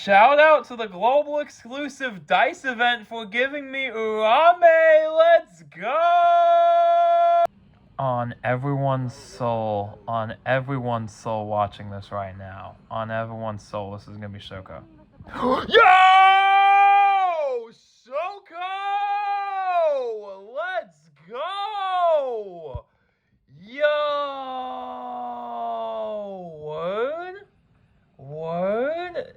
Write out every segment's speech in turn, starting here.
Shout out to the global exclusive DICE event for giving me Uraume. Let's go! On everyone's soul watching this right now. On everyone's soul, this is gonna be Shoko. Yo! Shoko! Let's go! Yo! Word?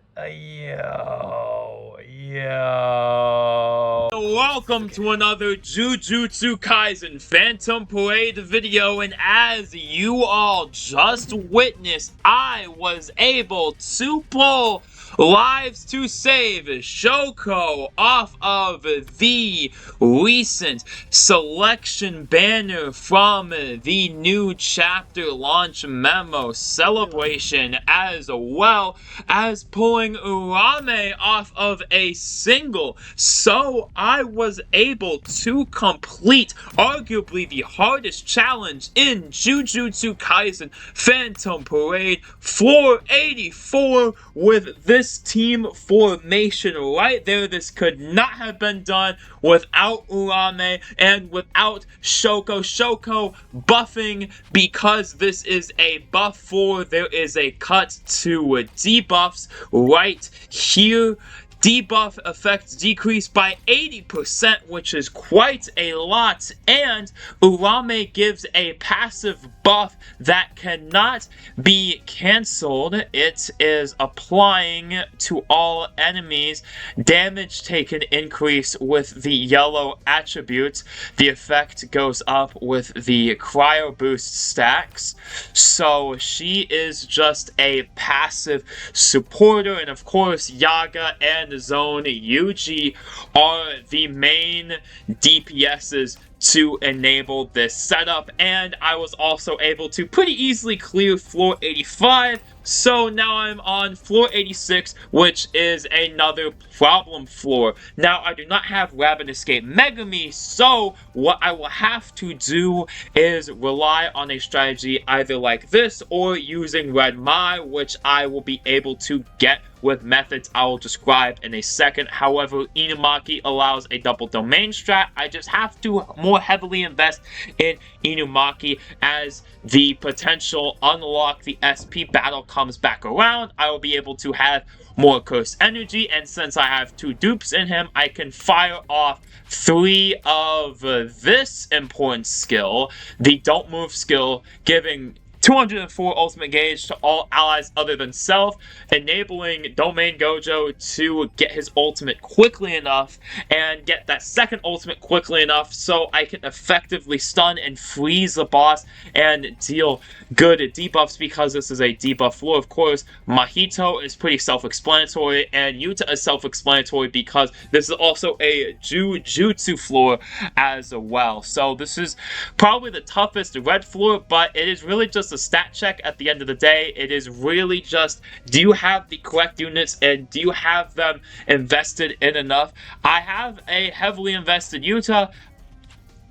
Yo. Welcome to another Jujutsu Kaisen Phantom Parade video, and as you all just witnessed, I was able to pull lives to save Shoko off of the recent selection banner from the new chapter launch memo celebration, as well as pulling Uraume off of a single. So I was able to complete arguably the hardest challenge in Jujutsu Kaisen Phantom Parade, floor 84, with this team formation right there. This could not have been done without Uraume and without Shoko. Shoko buffing, because this is a buff floor. There is a cut to debuffs right here. Debuff effects decreased by 80%, which is quite a lot, and Uraume gives a passive buff that cannot be cancelled. It is applying to all enemies damage taken increase with the yellow attribute. The effect goes up with the cryo boost stacks, so she is just a passive supporter, and of course Yaga and Zone Yuji are the main DPSs to enable this setup, and I was also able to pretty easily clear floor 85. So now I'm on floor 86, which is another problem floor. Now I do not have Rapid Escape Megami, so what I will have to do is rely on a strategy either like this or using Red Mai, which I will be able to get with methods I will describe in a second. However, Inumaki allows a double domain strat. I just have to more heavily invest in Inumaki as the potential unlock the SP battle comes back around. I will be able to have more curse energy, and since I have 2 dupes in him, I can fire off 3 of this important skill, the Don't Move skill, giving 204 ultimate gauge to all allies other than self, enabling Domain Gojo to get his ultimate quickly enough and get that second ultimate quickly enough so I can effectively stun and freeze the boss and deal good debuffs, because this is a debuff floor. Of course, Mahito is pretty self-explanatory, and Yuta is self-explanatory because this is also a Jujutsu floor as well. So this is probably the toughest red floor, but it is really just a stat check at the end of the day. It is really just, do you have the correct units and do you have them invested in enough? I have a heavily invested Yuta.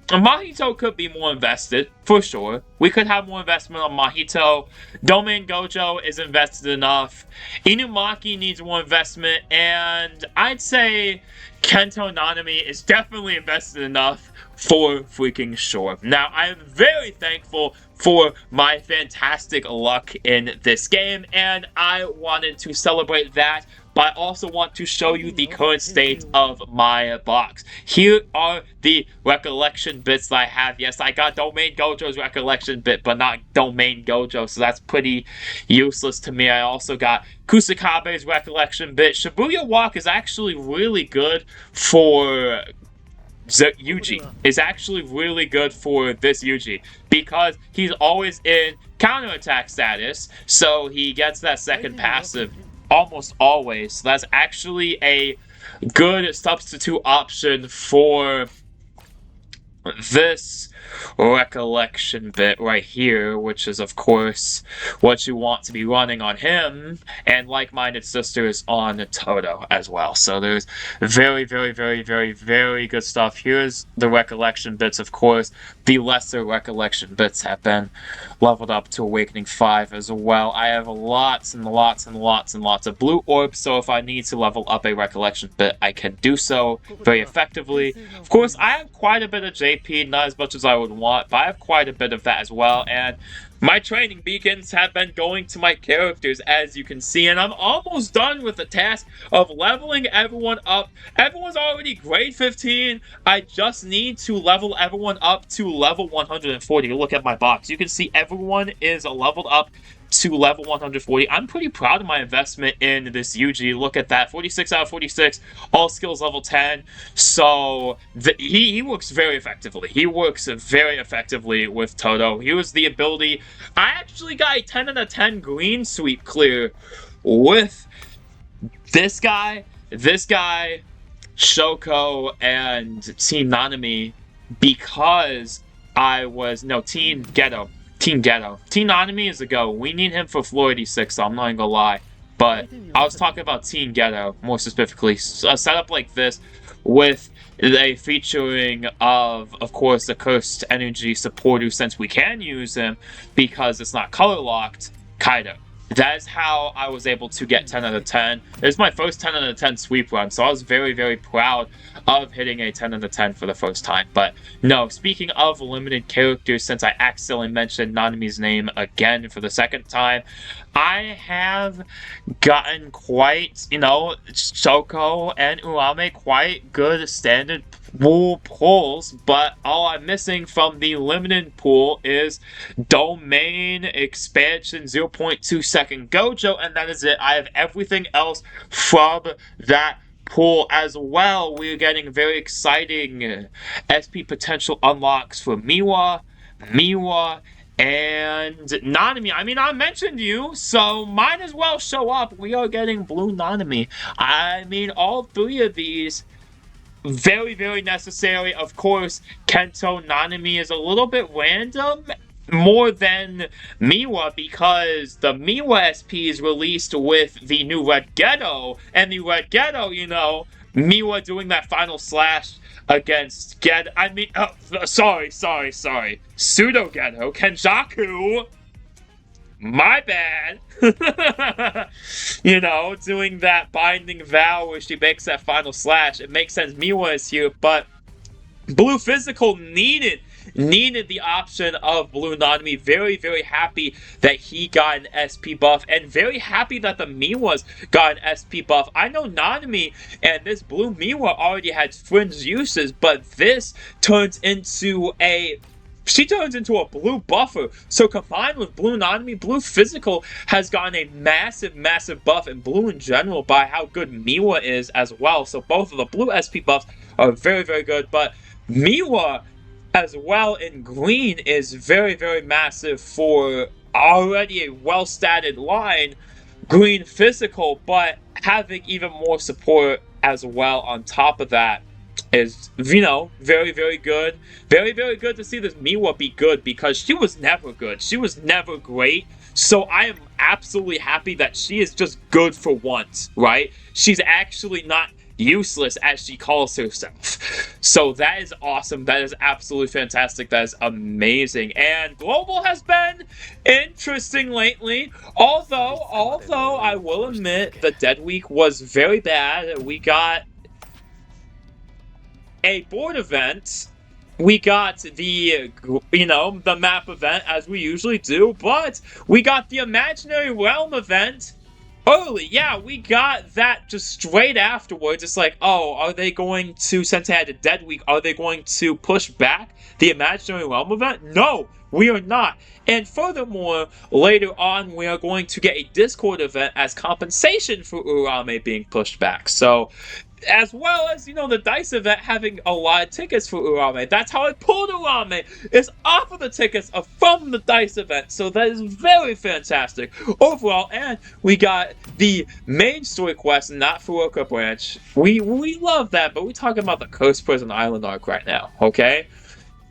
Mahito could be more invested, for sure. We could have more investment on Mahito. Domain Gojo is invested enough. Inumaki needs more investment, and I'd say Kento Nanami is definitely invested enough for freaking sure. Now, I am very thankful for my fantastic luck in this game, and I wanted to celebrate that, but I also want to show you the current state of my box. Here are the recollection bits that I have. Yes, I got Domain Gojo's recollection bit, but not Domain Gojo, so that's pretty useless to me. I also got Kusakabe's recollection bit. Shibuya Walk is actually really good for Yuji. Is actually really good for this Yuji, because he's always in counterattack status, so he gets that second passive almost always. So that's actually a good substitute option for this recollection bit right here, which is of course what you want to be running on him, and like-minded sisters on Toto as well. So there's very, very, very, very, very good stuff. Here's the recollection bits, of course. The lesser recollection bits have been leveled up to Awakening 5 as well. I have lots and lots and lots and lots of blue orbs, so if I need to level up a recollection bit, I can do so very effectively. Of course, I have quite a bit of JP, not as much as I would want, but I have quite a bit of that as well, and my training beacons have been going to my characters, as you can see, and I'm almost done with the task of leveling everyone up. Everyone's already grade 15. I just need to level everyone up to level 140. Look at my box. You can see everyone is leveled up to level 140. I'm pretty proud of my investment in this Yuji. Look at that, 46 out of 46, all skills level 10. So he works very effectively. He works very effectively with Toto. Here's the ability. I actually got a 10 out of 10 green sweep clear with this guy, Shoko, and Team Nanami, because Team Ghetto. Team Nanami is a go. We need him for floor 86, so I'm not gonna lie. But I was talking about Team Ghetto, more specifically. A setup like this with a featuring of course, the Cursed Energy supporter, since we can use him because it's not color locked, Kaido. That is how I was able to get 10 out of 10. It was my first 10 out of 10 sweep run, so I was very, very proud of hitting a 10 out of 10 for the first time. But no, speaking of limited characters, since I accidentally mentioned Nanami's name again for the second time, I have gotten quite, Shoko and Uraume quite good standard pool pulls, but all I'm missing from the limited pool is Domain Expansion 0.2 second Gojo, and that is it. I have everything else from that pool as well. We're getting very exciting SP potential unlocks for Miwa, and Nanami. I mean, I mentioned you, so might as well show up. We are getting Blue Nanami. I mean, all three of these very, very necessary. Of course, Kento Nanami is a little bit random, more than Miwa, because the Miwa SP is released with the new Red Ghetto, and the Red Ghetto, Miwa doing that final slash against sorry. Pseudo Ghetto, Kenjaku. My bad. Doing that binding vow where she makes that final slash. It makes sense Miwa is here, but Blue Physical needed the option of Blue Nanami. Very, very happy that he got an SP buff, and very happy that the Miwas got an SP buff. I know Nanami and this Blue Miwa already had fringe uses, but this turns into a blue buffer. So combined with Blue Nanami, Blue Physical has gotten a massive, massive buff, and Blue in general by how good Miwa is as well. So both of the Blue SP buffs are very, very good, but Miwa as well in green is very, very massive for already a well-statted line, Green Physical, but having even more support as well on top of that is, very, very good. Very, very good to see this Miwa be good, because she was never good. She was never great. So I am absolutely happy that she is just good for once, right? She's actually not useless, as she calls herself. So that is awesome. That is absolutely fantastic. That is amazing. And Global has been interesting lately. Although I will admit the Dead Week was very bad. We got a board event. We got the, the map event, as we usually do, but we got the Imaginary Realm event early. Yeah, we got that just straight afterwards. It's like, oh, are they going to, since they had a Dead Week, are they going to push back the Imaginary Realm event? No, we are not. And furthermore, later on, we are going to get a Discord event as compensation for Uraume being pushed back. So, as well as, the DICE event having a lot of tickets for Uraume. That's how I pulled Uraume, is off of the tickets from the DICE event. So that is very fantastic overall. And we got the main story quest, not Furuoka Branch. We love that, but we're talking about the Cursed Prison Island arc right now, okay?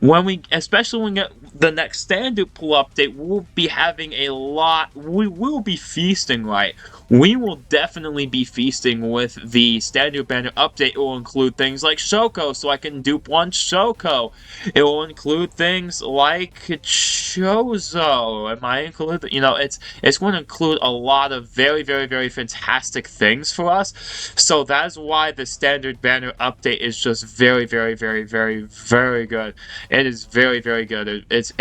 especially when we get the next standard pool update, we'll be having a lot. We will be feasting, right? We will definitely be feasting with the standard banner update. It will include things like Shoko, so I can dupe one Shoko. It will include things like Chozo. Am I included? You know, it's going to include a lot of very, very, very fantastic things for us. So that's why the standard banner update is just very, very, very, very, very good. It is very, very good. This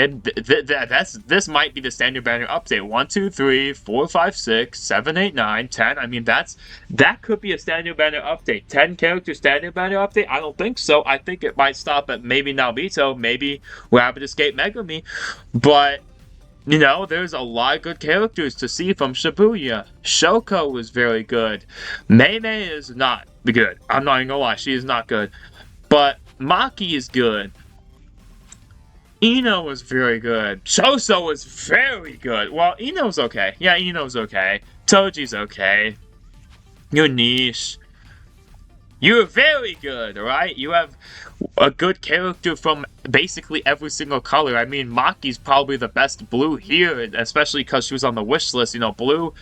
might be the standard banner update. 1, 2, 3, 4, 5, 6, 7, 8, 9, 10. I mean, that could be a standard banner update. 10 character standard banner update? I don't think so. I think it might stop at maybe Naobito, maybe Rapid Escape Megumi, but you know, there's a lot of good characters to see from Shibuya. Shoko is very good. Mei is not good. I'm not even gonna lie, she is not good. But Maki is good. Ino is very good. Choso is very good. Well, Ino's okay. Yeah, Ino's okay. Toji's okay. You're niche. You're very good, alright? You have a good character from basically every single color. I mean, Maki's probably the best blue here, especially because she was on the wish list. You know, blue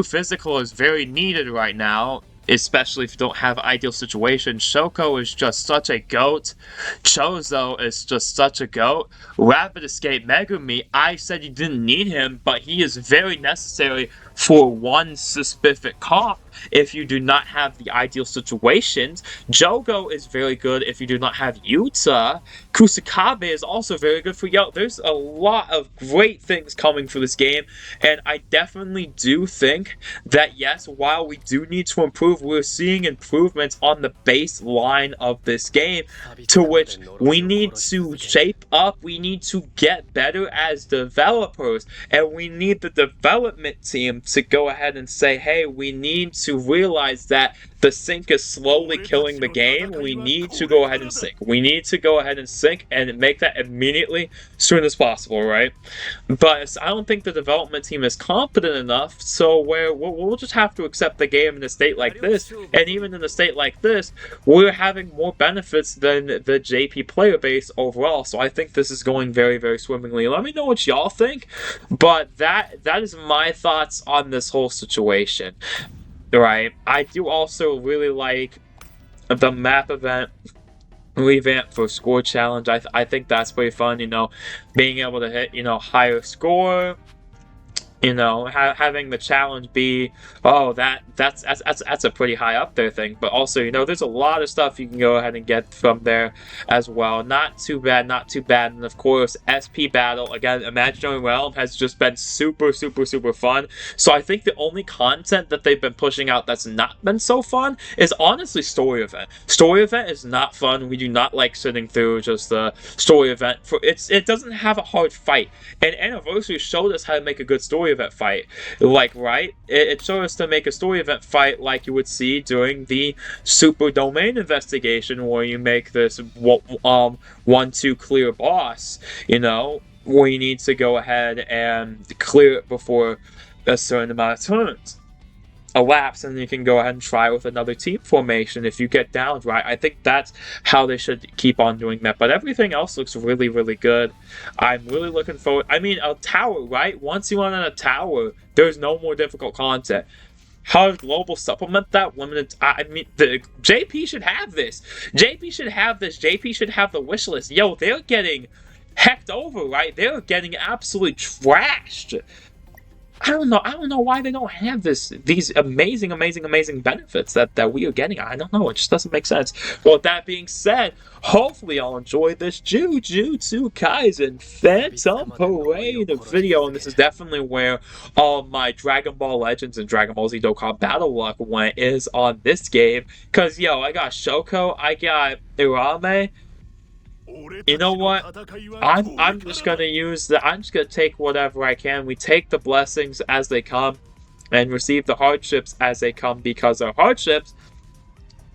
physical is very needed right now, especially if you don't have ideal situation. Shoko is just such a goat. Chozo is just such a goat. Rapid Escape Megumi, I said you didn't need him, but he is very necessary for one specific comp if you do not have the ideal situations. Jogo is very good if you do not have Yuta. Kusakabe is also very good for Yo. There's a lot of great things coming for this game, and I definitely do think that yes, while we do need to improve, we're seeing improvements on the baseline of this game, to which we need to shape up, we need to get better as developers, and we need the development team to go ahead and say, hey, we need to realize that the sync is slowly killing the game. We need to go ahead and sync. We need to go ahead and sync and make that immediately, as soon as possible, right? But I don't think the development team is competent enough, so we'll just have to accept the game in a state like this, and even in a state like this, we're having more benefits than the JP player base overall, so I think this is going very, very swimmingly. Let me know what y'all think, but that is my thoughts on this whole situation. Right, I do also really like the map event revamp for score challenge. I think that's pretty fun, you know, being able to hit, you know, higher score, you know, having the challenge be, oh, that's a pretty high up there thing. But also, you know, there's a lot of stuff you can go ahead and get from there as well. Not too bad, not too bad. And of course, SP Battle, again, Imaginary Realm has just been super, super, super fun. So I think the only content that they've been pushing out that's not been so fun is honestly Story Event. Story Event is not fun. We do not like sitting through just the Story Event. It doesn't have a hard fight. And Anniversary showed us how to make a good story event fight. Like, right? It showed us to make a story event fight like you would see during the Super Domain investigation, where you make this 1-2 clear boss, you know, where you need to go ahead and clear it before a certain amount of turns elapse, and you can go ahead and try with another team formation if you get downed, right? I think that's how they should keep on doing that, but everything else looks really, really good. I'm really looking forward. I mean, a tower, right? Once you want on a tower, there's no more difficult content. How does Global supplement that? Limited. I mean, the JP should have this. JP should have this. JP should have the wish list. Yo, they're getting hecked over, right? They're getting absolutely trashed. I don't know why they don't have these amazing benefits that we are getting. I don't know. It just doesn't make sense. Well, with that being said, hopefully y'all enjoyed this Jujutsu Kaisen Phantom Parade video, and this is definitely where all my Dragon Ball Legends and Dragon Ball Z Dokkan Battle Luck went, is on this game. Cause yo, I got Shoko, I got Uraume. You know what? I'm just gonna I'm just gonna take whatever I can. We take the blessings as they come and receive the hardships as they come, because our hardships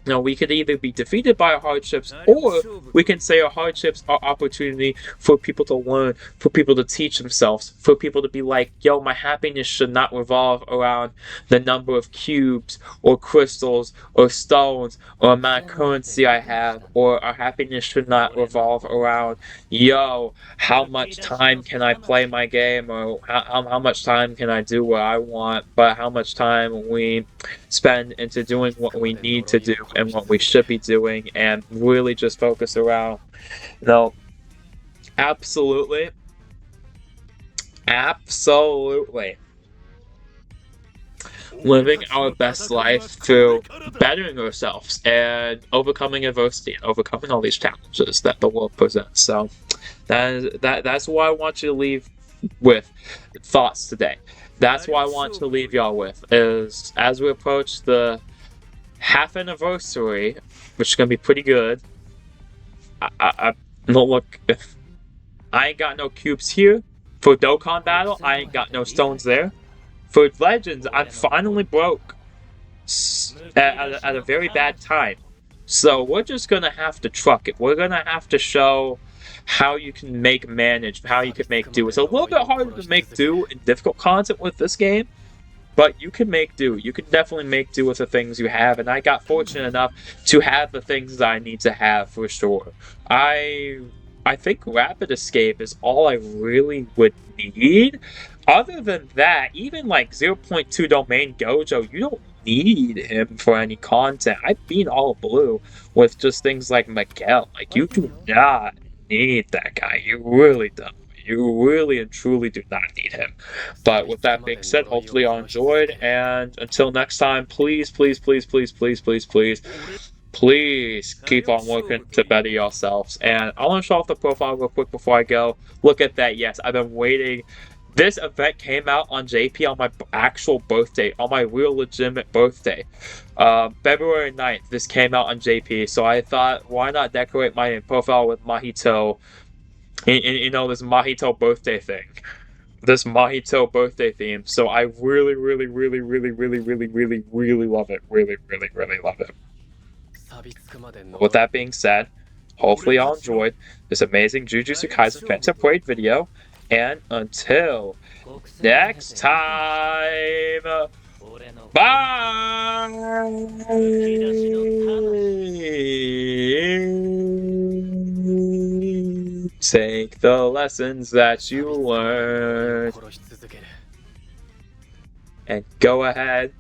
Now, we could either be defeated by our hardships, or we can say our hardships are opportunity for people to learn, for people to teach themselves, for people to be like, yo, my happiness should not revolve around the number of cubes, or crystals, or stones, or amount of currency I have, or our happiness should not revolve around, yo, how much time can I play my game, or how much time can I do what I want, but how much time we spend into doing what we need to do and what we should be doing, and really just focus around, absolutely living our best life through bettering ourselves and overcoming adversity and overcoming all these challenges that the world presents. So that's what I want you to leave with thoughts today. That's what I want to leave y'all with, is as we approach the half anniversary, which is gonna be pretty good. No, look, if I ain't got no cubes here for Dokkan battle, I ain't got no stones there. For Legends, I'm finally broke at a very bad time. So we're just gonna have to truck it. We're gonna have to show how you can manage, how you can make do. It's a little bit harder to make do in difficult content with this game, but you can make do. You can definitely make do with the things you have, and I got fortunate enough to have the things that I need to have for sure. I think Rapid Escape is all I really would need. Other than that, even like 0.2 Domain Gojo, you don't need him for any content. I've been all blue with just things like Miguel. Like, you do not need that guy. You really don't. You really and truly do not need him. But with that being said, hopefully y'all enjoyed, and until next time, please, please, please, please, please, please, please, please keep on working to better yourselves. And I want to show off the profile real quick before I go. Look at that. Yes, I've been waiting. This event came out on JP on my actual birthday, on my real legitimate birthday. February 9th, this came out on JP, so I thought, why not decorate my profile with Mahito, this Mahito birthday thing. This Mahito birthday theme. So I really, really, really, really, really, really, really, really love it. Really, really, really love it. With that being said, hopefully y'all enjoyed this amazing Jujutsu Kaisen Phantom Parade video. And until next time, bye! Take the lessons that you learned and go ahead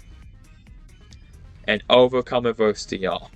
and overcome adversity, y'all.